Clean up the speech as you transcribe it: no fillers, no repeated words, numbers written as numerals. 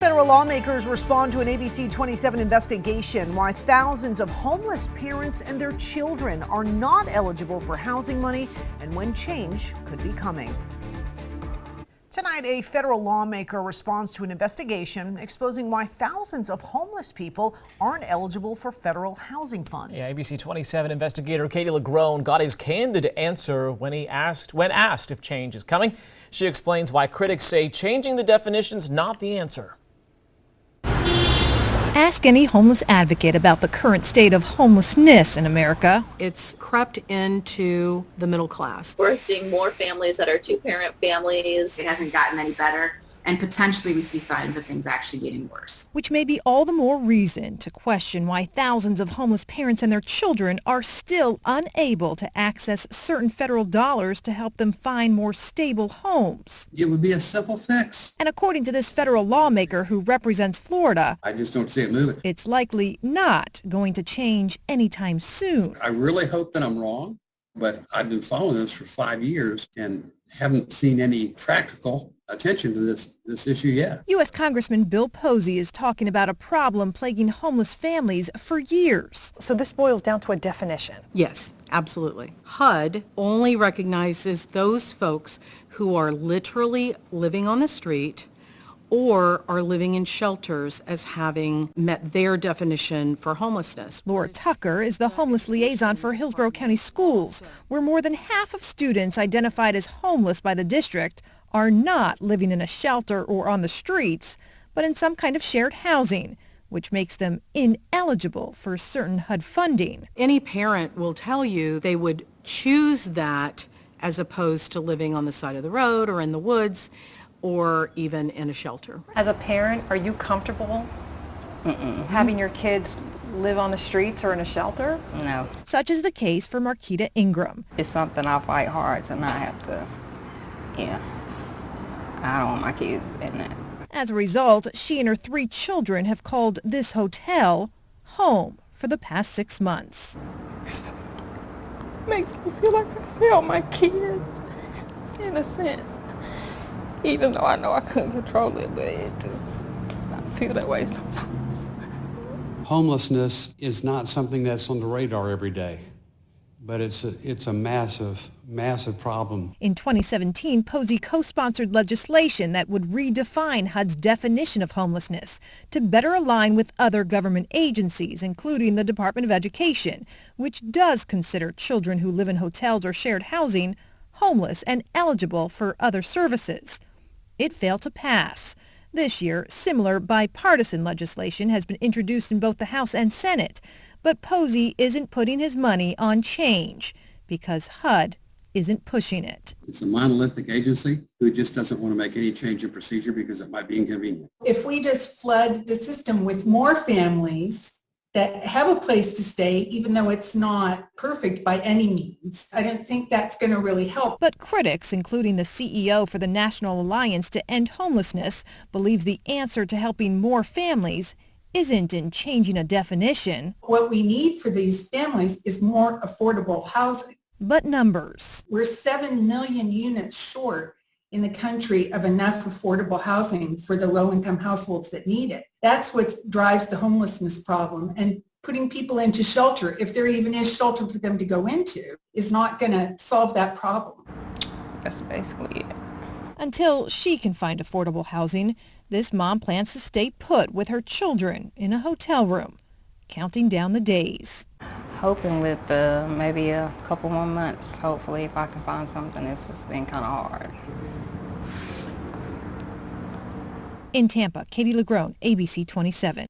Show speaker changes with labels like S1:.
S1: Federal lawmakers respond to an ABC 27 investigation why thousands of homeless parents and their children are not eligible for housing money and when change could be coming. Tonight, a federal lawmaker responds to an investigation exposing why thousands of homeless people aren't eligible for federal housing funds.
S2: Yeah, ABC 27 investigator Katie LaGrone got his candid answer when asked if change is coming. She explains why critics say changing the definition's not the answer.
S3: Ask any homeless advocate about the current state of homelessness in America.
S4: It's crept into the middle class.
S5: We're seeing more families that are two-parent families.
S6: It hasn't gotten any better, and potentially we see signs of things actually getting worse.
S3: Which may be all the more reason to question why thousands of homeless parents and their children are still unable to access certain federal dollars to help them find more stable homes.
S7: It would be a simple fix.
S3: And according to this federal lawmaker who represents Florida,
S7: I just don't see it moving.
S3: it's likely not going to change anytime soon.
S7: I really hope that I'm wrong, but I've been following this for 5 years and haven't seen any practical attention to this issue yet.
S3: U.S. Congressman Bill Posey is talking about a problem plaguing homeless families for years.
S8: So this boils down to a definition.
S4: Yes, absolutely. HUD only recognizes those folks who are literally living on the street or are living in shelters as having met their definition for homelessness.
S3: Laura Tucker is the homeless liaison for Hillsborough County Schools, where more than half of students identified as homeless by the district are not living in a shelter or on the streets, but in some kind of shared housing, which makes them ineligible for certain HUD funding.
S4: Any parent will tell you they would choose that as opposed to living on the side of the road or in the woods or even in a shelter.
S8: As a parent, are you comfortable having your kids live on the streets or in a shelter?
S9: No.
S3: Such is the case for Marquita Ingram.
S9: It's something I fight hard to not have to, I don't want my kids in that.
S3: As a result, she and her 3 children have called this hotel home for the past 6 months.
S9: Makes me feel like I failed my kids, in a sense. Even though I know I couldn't control it, but I feel that way sometimes.
S10: Homelessness is not something that's on the radar every day, but it's a massive, massive problem.
S3: In 2017, Posey co-sponsored legislation that would redefine HUD's definition of homelessness to better align with other government agencies, including the Department of Education, which does consider children who live in hotels or shared housing homeless and eligible for other services. It failed to pass. This year, similar bipartisan legislation has been introduced in both the House and Senate, but Posey isn't putting his money on change because HUD isn't pushing it.
S7: It's a monolithic agency who just doesn't want to make any change in procedure because it might be inconvenient.
S11: If we just flood the system with more families that have a place to stay, even though it's not perfect by any means, I don't think that's going to really help.
S3: But critics, including the CEO for the National Alliance to End Homelessness, believes the answer to helping more families isn't in changing a definition.
S11: What we need for these families is more affordable housing.
S3: But numbers.
S11: We're 7 million units short in the country of enough affordable housing for the low-income households that need it. That's what drives the homelessness problem. And putting people into shelter, if there even is shelter for them to go into, is not going to solve that problem.
S9: That's basically it.
S3: Until she can find affordable housing, this mom plans to stay put with her children in a hotel room, counting down the days.
S9: Hoping with maybe a couple more months, hopefully, if I can find something. It's just been kind of hard.
S3: In Tampa, Katie LaGrone, ABC 27.